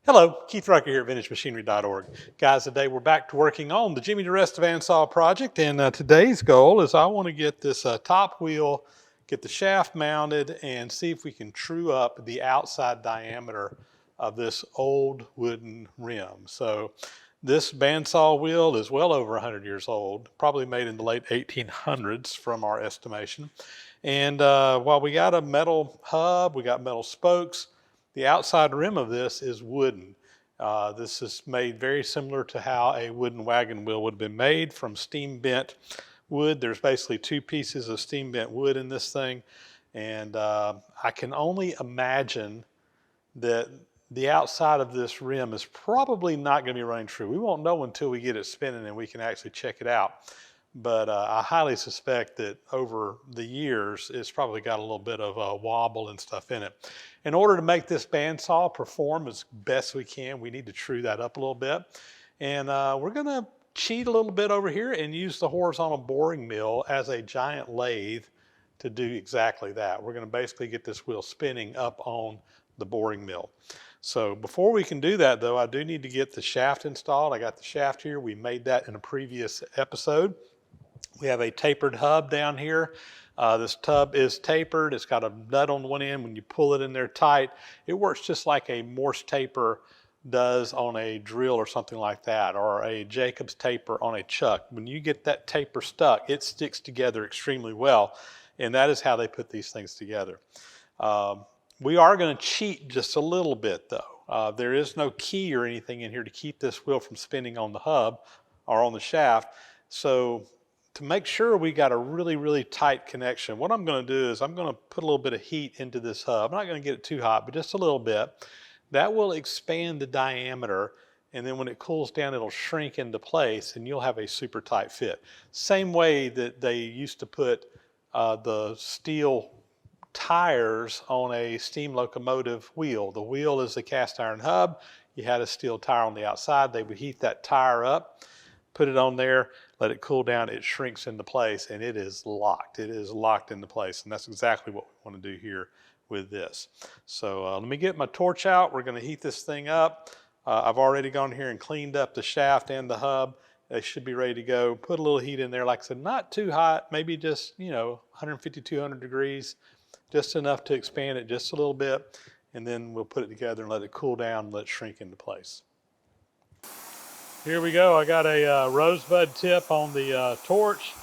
Hello, Keith Rucker here at VintageMachinery.org. Guys, today we're back to working on the Diresta Bandsaw project, and today's goal is I want to get this top wheel, get the shaft mounted, and see if we can true up the outside diameter of this old wooden rim. So this bandsaw wheel is well over 100 years old, probably made in the late 1800s from our estimation. And while we got a metal hub, we got metal spokes, the outside rim of this is wooden. This is made very similar to how a wooden wagon wheel would have been made from steam bent wood. There's basically two pieces of steam bent wood in this thing. And I can only imagine that the outside of this rim is probably not going to be running true. We won't know until we get it spinning and we can actually check it out. But I highly suspect that over the years, it's probably got a little bit of a wobble and stuff in it. In order to make this bandsaw perform as best we can, we need to true that up a little bit. And we're going to cheat a little bit over here and use the horizontal boring mill as a giant lathe to do exactly that. We're going to basically get this wheel spinning up on the boring mill. So before we can do that, though, I do need to get the shaft installed. I got the shaft here. We made that in a previous episode. We have a tapered hub down here. This tub is tapered. It's got a nut on one end. When you pull it in there tight, it works just like a Morse taper does on a drill or something like that, or a Jacob's taper on a chuck. When you get that taper stuck, it sticks together extremely well, and that is how they put these things together. We are going to cheat just a little bit, though. There is no key or anything in here to keep this wheel from spinning on the hub or on the shaft. So to make sure we got a really, really tight connection, what I'm going to do is I'm going to put a little bit of heat into this hub. I'm not going to get it too hot, but just a little bit. That will expand the diameter, and then when it cools down, it'll shrink into place, and you'll have a super tight fit. Same way that they used to put the steel tires on a steam locomotive wheel. The wheel is a cast iron hub. You had a steel tire on the outside. They would heat that tire up, put it on there, let it cool down, it shrinks into place, and it is locked. It is locked into place, and that's exactly what we want to do here with this. So let me get my torch out. We're going to heat this thing up. I've already gone here and cleaned up the shaft and the hub. They should be ready to go. Put a little heat in there. Like I said, not too hot, maybe just, 150, 200 degrees, just enough to expand it just a little bit, and then we'll put it together and let it cool down and let it shrink into place. Here we go. I got a rosebud tip on the torch,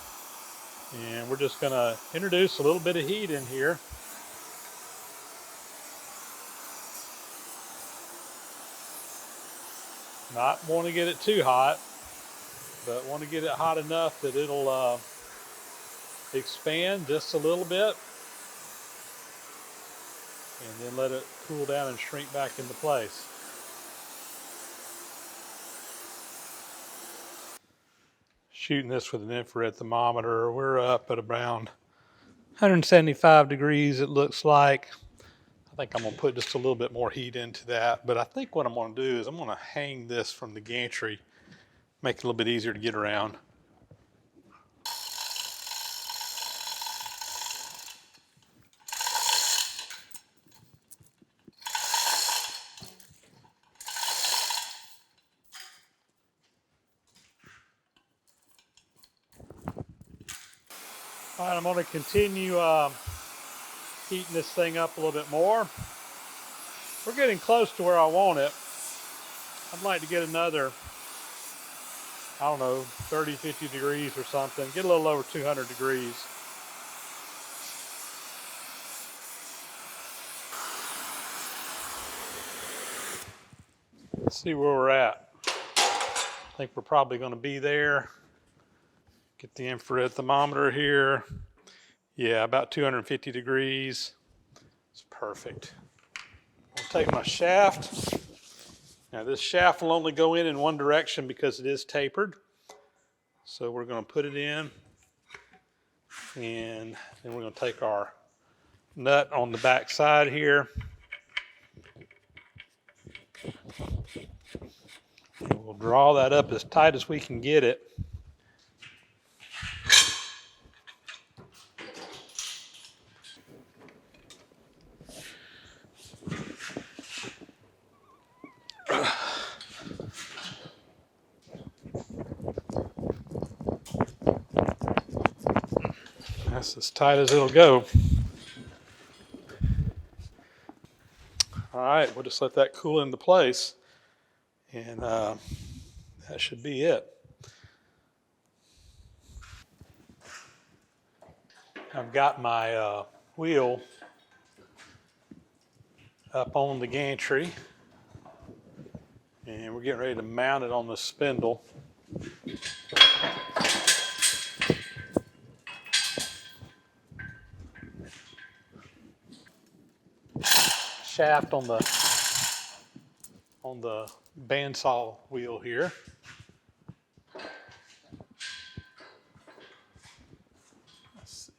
and we're just going to introduce a little bit of heat in here. Not want to get it too hot, but want to get it hot enough that it'll expand just a little bit, and then let it cool down and shrink back into place. Shooting this with an infrared thermometer, we're up at around 175 degrees, it looks like. I think I'm going to put just a little bit more heat into that, but I think what I'm going to do is I'm going to hang this from the gantry, make it a little bit easier to get around. All right, I'm going to continue heating this thing up a little bit more. We're getting close to where I want it. I'd like to get another, 30, 50 degrees or something. Get a little over 200 degrees. Let's see where we're at. I think we're probably going to be there. Get the infrared thermometer here. Yeah, about 250 degrees. It's perfect. I'll take my shaft. Now this shaft will only go in one direction because it is tapered. So we're going to put it in, and then we're going to take our nut on the back side here. And we'll draw that up as tight as we can get it. That's as tight as it'll go. All right, we'll just let that cool into place, and that should be it. I've got my wheel up on the gantry, and we're getting ready to mount it on the spindle. Shaft on the bandsaw wheel here. Let's see.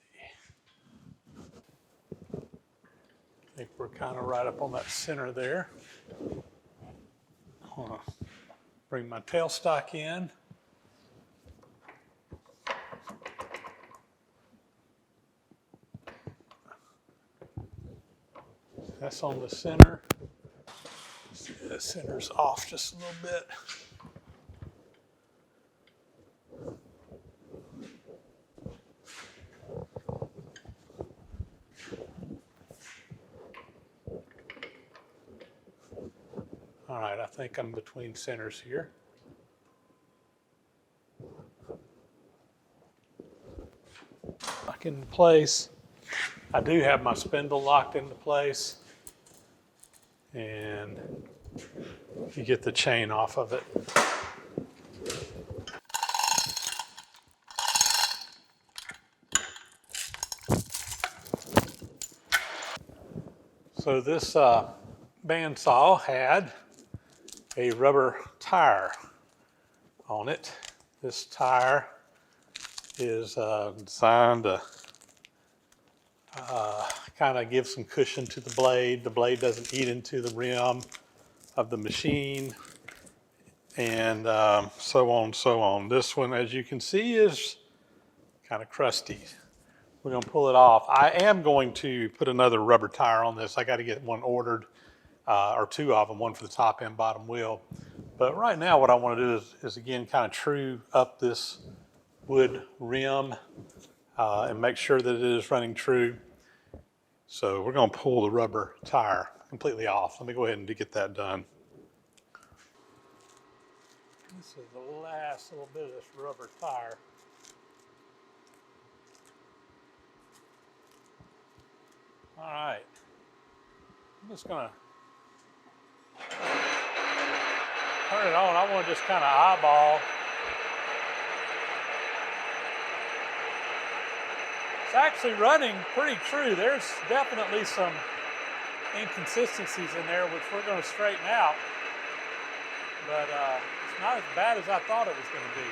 I think we're kind of right up on that center there. I'm gonna bring my tailstock in. That's on the center. See, the center's off just a little bit. All right, I think I'm between centers here. Lock into place. I do have my spindle locked into place, and you get the chain off of it. So this bandsaw had a rubber tire on it. This tire is designed to kind of give some cushion to the blade. The blade doesn't eat into the rim of the machine, and so on and so on. This one, as you can see, is kind of crusty. We're going to pull it off. I am going to put another rubber tire on this. I got to get one ordered, or two of them, one for the top and bottom wheel. But right now what I want to do is again, kind of true up this wood rim and make sure that it is running true. So we're going to pull the rubber tire completely off. Let me go ahead and get that done. This is the last little bit of this rubber tire. All right, I'm just gonna turn it on. I want to just kind of eyeball. It's actually running pretty true. There's definitely some inconsistencies in there, which we're going to straighten out. But it's not as bad as I thought it was going to be.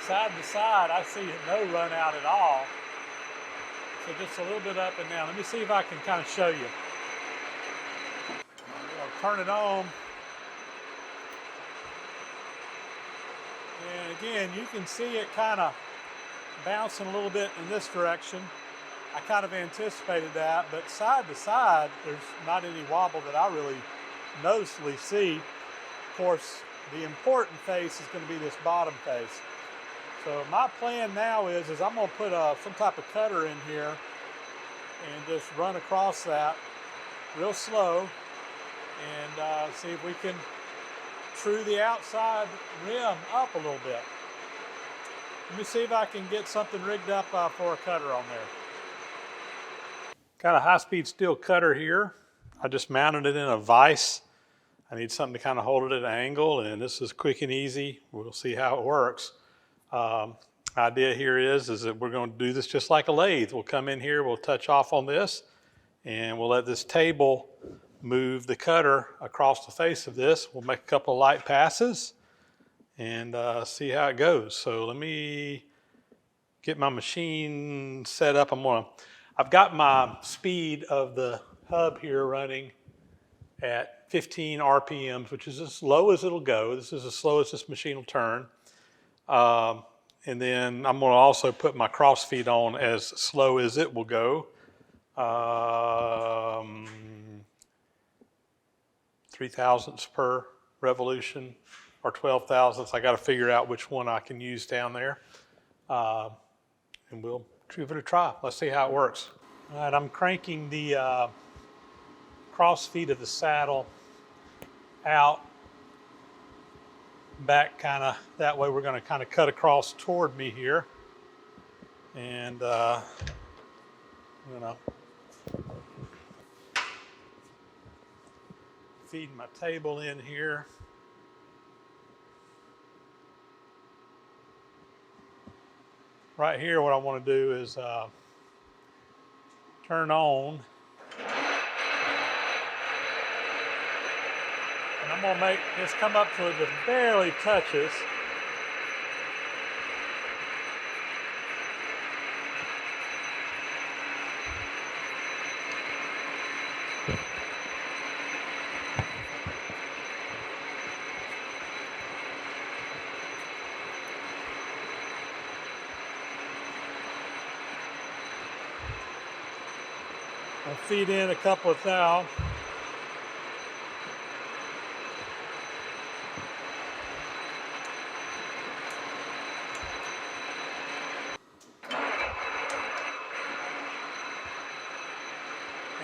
Side to side, I see no run out at all. So just a little bit up and down. Let me see if I can kind of show you. I'll turn it on. And again, you can see it kind of bouncing a little bit in this direction. I kind of anticipated that, but side to side, there's not any wobble that I really noticeably see. Of course, the important face is going to be this bottom face. So my plan now is I'm going to put some type of cutter in here and just run across that real slow and see if we can true the outside rim up a little bit. Let me see if I can get something rigged up for a cutter on there. Got a high-speed steel cutter here. I just mounted it in a vise. I need something to kind of hold it at an angle, and this is quick and easy. We'll see how it works. Idea here is that we're going to do this just like a lathe. We'll come in here, we'll touch off on this, and we'll let this table move the cutter across the face of this. We'll make a couple of light passes and see how it goes. So let me get my machine set up. I've got my speed of the hub here running at 15 RPMs, which is as low as it'll go. This is as slow as this machine will turn. And then I'm going to also put my cross feed on as slow as it will go. 3 thousandths per revolution, or 12 thousandths. I got to figure out which one I can use down there. and we'll give it a try. Let's see how it works. All right, I'm cranking the cross feet of the saddle out back kind of that way. We're going to kind of cut across toward me here, and I'm going to feed my table in here. Right here, what I want to do is turn on, and I'm going to make this come up to it just barely touches. I'll feed in a couple of thou.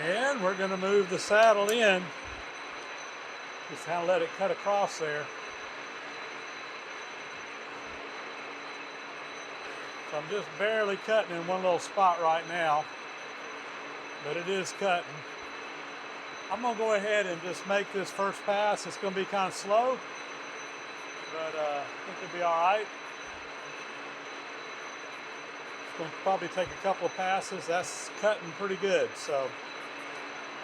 And we're going to move the saddle in. Just kind of let it cut across there. So I'm just barely cutting in one little spot right now, but it is cutting. I'm going to go ahead and just make this first pass. It's going to be kind of slow, but I think it'll be all right. It's going to probably take a couple of passes. That's cutting pretty good. So,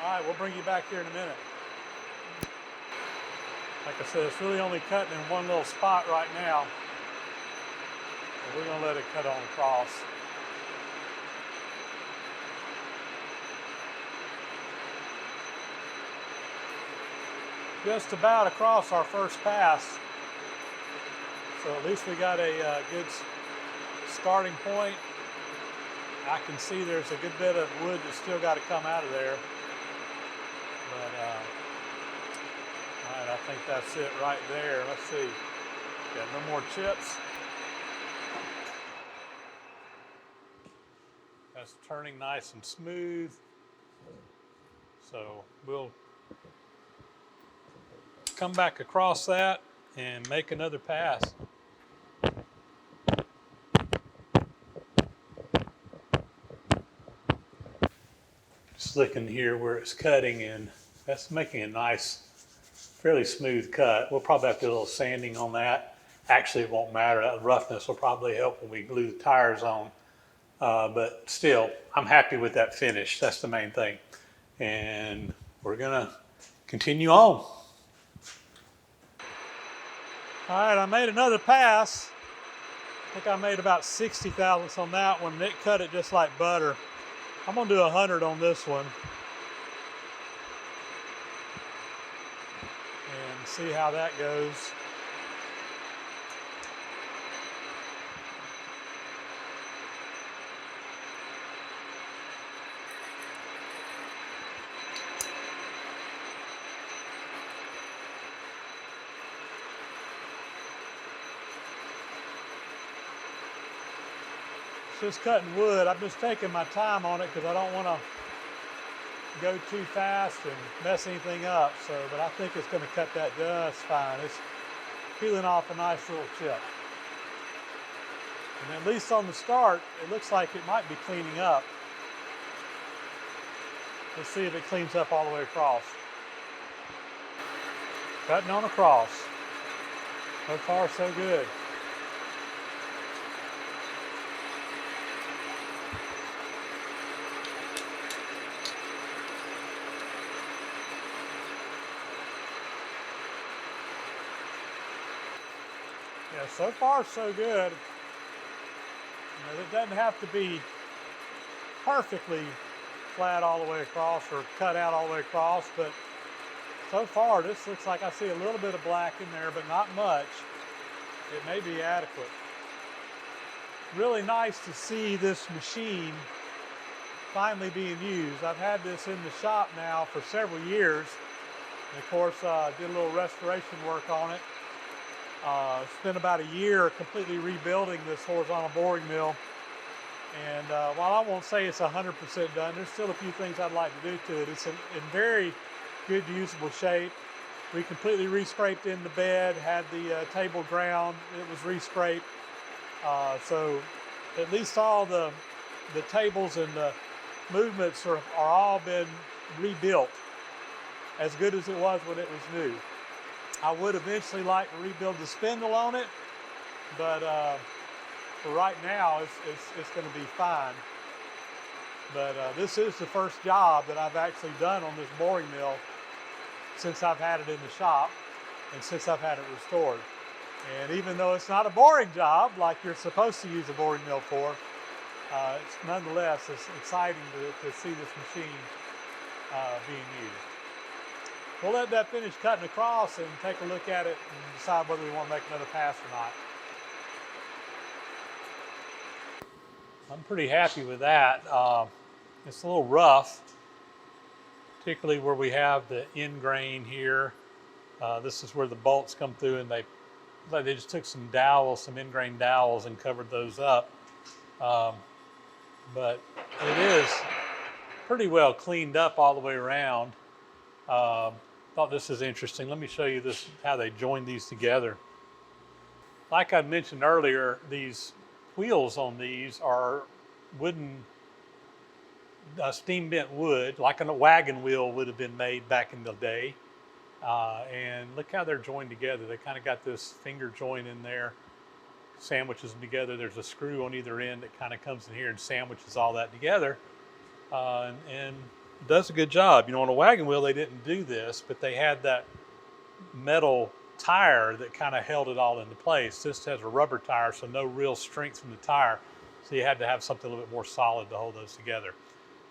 all right, we'll bring you back here in a minute. Like I said, it's really only cutting in one little spot right now. So we're going to let it cut on across. Just about across our first pass. So at least we got a good starting point. I can see there's a good bit of wood that's still got to come out of there. But, all right, I think that's it right there. Let's see. Got no more chips. That's turning nice and smooth. So we'll come back across that and make another pass. Just looking here where it's cutting, and that's making a nice, fairly smooth cut. We'll probably have to do a little sanding on that. Actually, it won't matter. That roughness will probably help when we glue the tires on. But still, I'm happy with that finish. That's the main thing. And we're gonna continue on. All right, I made another pass. I think I made about 60 thousandths on that one, and it cut it just like butter. I'm gonna do 100 on this one and see how that goes. Just cutting wood. I'm just taking my time on it because I don't want to go too fast and mess anything up. So, but I think it's going to cut that just fine. It's peeling off a nice little chip. And at least on the start, it looks like it might be cleaning up. Let's see if it cleans up all the way across. Cutting on across. So far, so good. Yeah, so far so good. You know, it doesn't have to be perfectly flat all the way across or cut out all the way across, but so far this looks like I see a little bit of black in there, but not much. It may be adequate. Really nice to see this machine finally being used. I've had this in the shop now for several years. And of course, did a little restoration work on it. Spent about a year completely rebuilding this horizontal boring mill. And while I won't say it's 100% done, there's still a few things I'd like to do to it. It's in very good usable shape. We completely re-scraped in the bed, had the table ground, it was re-scraped. So at least all the tables and the movements are all been rebuilt as good as it was when it was new. I would eventually like to rebuild the spindle on it, but for right now it's going to be fine. But this is the first job that I've actually done on this boring mill since I've had it in the shop and since I've had it restored. And even though it's not a boring job like you're supposed to use a boring mill for, it's nonetheless it's exciting to see this machine being used. We'll let that finish cutting across and take a look at it and decide whether we want to make another pass or not. I'm pretty happy with that. It's a little rough, particularly where we have the end grain here. This is where the bolts come through, and they just took some dowels, some end grain dowels, and covered those up. But it is pretty well cleaned up all the way around. Thought this is interesting. Let me show you this, how they joined these together. Like I mentioned earlier, these wheels on these are wooden, steam bent wood, like a wagon wheel would have been made back in the day. And look how they're joined together. They kind of got this finger joint in there, sandwiches them together. There's a screw on either end that kind of comes in here and sandwiches all that together. And does a good job. You know, on a wagon wheel, they didn't do this, but they had that metal tire that kind of held it all into place. This has a rubber tire, so no real strength from the tire. So you had to have something a little bit more solid to hold those together.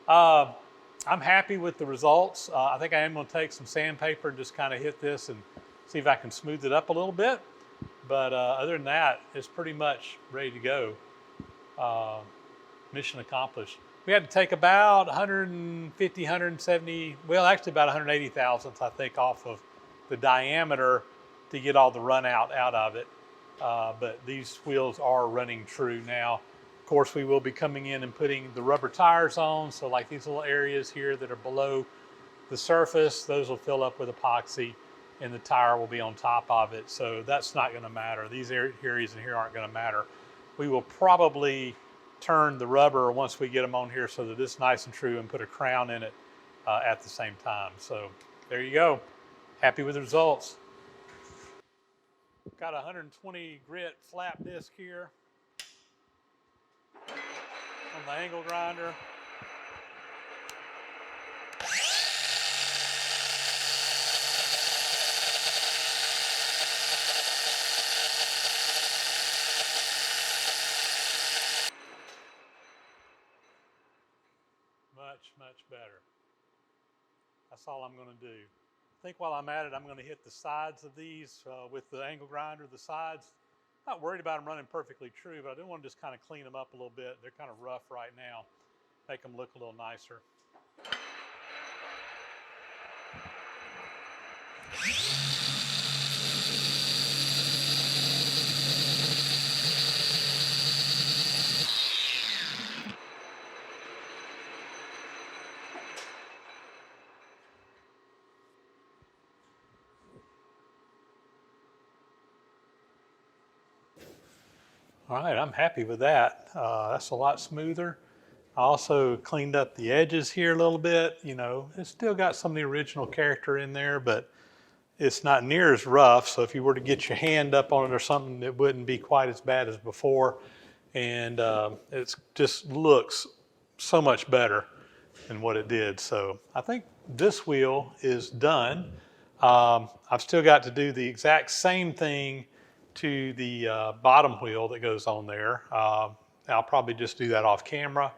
I'm happy with the results. I think I am going to take some sandpaper and just kind of hit this and see if I can smooth it up a little bit. But other than that, it's pretty much ready to go. Mission accomplished. We had to take about 150, 170, well, actually about 180 thousandths, I think, off of the diameter to get all the run out of it. But these wheels are running true now. Of course, we will be coming in and putting the rubber tires on. So like these little areas here that are below the surface, those will fill up with epoxy and the tire will be on top of it. So that's not going to matter. These areas in here aren't going to matter. We will probably turn the rubber once we get them on here so that it's nice and true and put a crown in it at the same time. So there you go. Happy with the results. Got a 120 grit flap disc here on the angle grinder. Much better. That's all I'm going to do. I think while I'm at it, I'm going to hit the sides of these with the angle grinder. The sides, not worried about them running perfectly true, but I do want to just kind of clean them up a little bit. They're kind of rough right now. Make them look a little nicer. All right, I'm happy with that. That's a lot smoother. I also cleaned up the edges here a little bit. You know, it's still got some of the original character in there, but it's not near as rough. So if you were to get your hand up on it or something, it wouldn't be quite as bad as before. And it just looks so much better than what it did. So I think this wheel is done. I've still got to do the exact same thing to the bottom wheel that goes on there. I'll probably just do that off camera.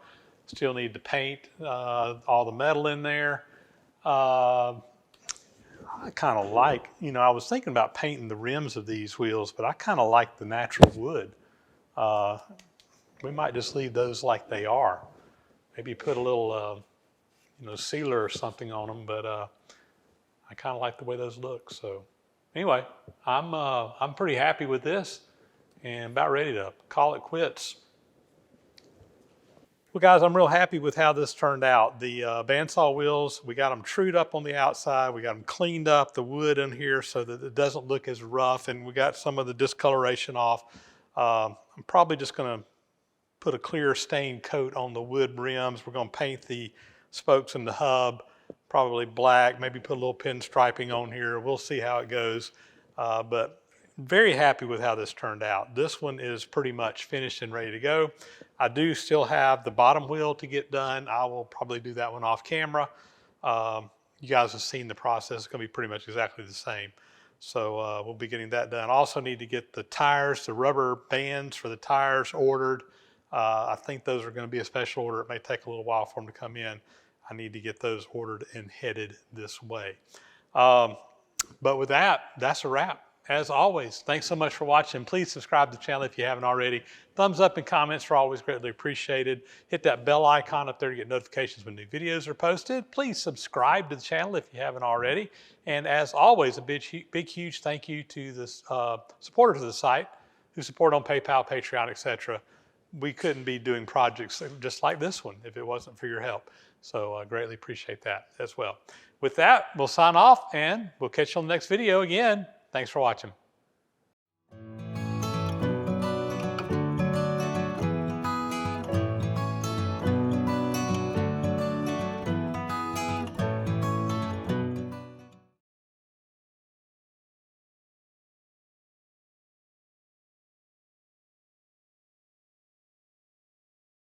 Still need to paint all the metal in there. I kind of like, you know, I was thinking about painting the rims of these wheels, but I kind of like the natural wood. We might just leave those like they are. Maybe put a little, you know, sealer or something on them, but I kind of like the way those look. So anyway, I'm pretty happy with this and about ready to call it quits. Well, guys, I'm real happy with how this turned out. The bandsaw wheels, we got them trued up on the outside. We got them cleaned up, the wood in here, so that it doesn't look as rough, and we got some of the discoloration off. I'm probably just going to put a clear stain coat on the wood rims. We're going to paint the spokes and the hub, probably black, maybe put a little pinstriping on here. We'll see how it goes. But very happy with how this turned out. This one is pretty much finished and ready to go. I do still have the bottom wheel to get done. I will probably do that one off camera. You guys have seen the process. It's going to be pretty much exactly the same. So we'll be getting that done. I also need to get the tires, the rubber bands for the tires ordered. I think those are going to be a special order. It may take a little while for them to come in. I need to get those ordered and headed this way. But with that, that's a wrap. As always, thanks so much for watching. Please subscribe to the channel if you haven't already. Thumbs up and comments are always greatly appreciated. Hit that bell icon up there to get notifications when new videos are posted. Please subscribe to the channel if you haven't already. And as always, a big, huge thank you to the supporters of the site who support on PayPal, Patreon, etc. We couldn't be doing projects just like this one if it wasn't for your help. So I greatly appreciate that as well. With that, we'll sign off and we'll catch you on the next video again. Thanks for watching.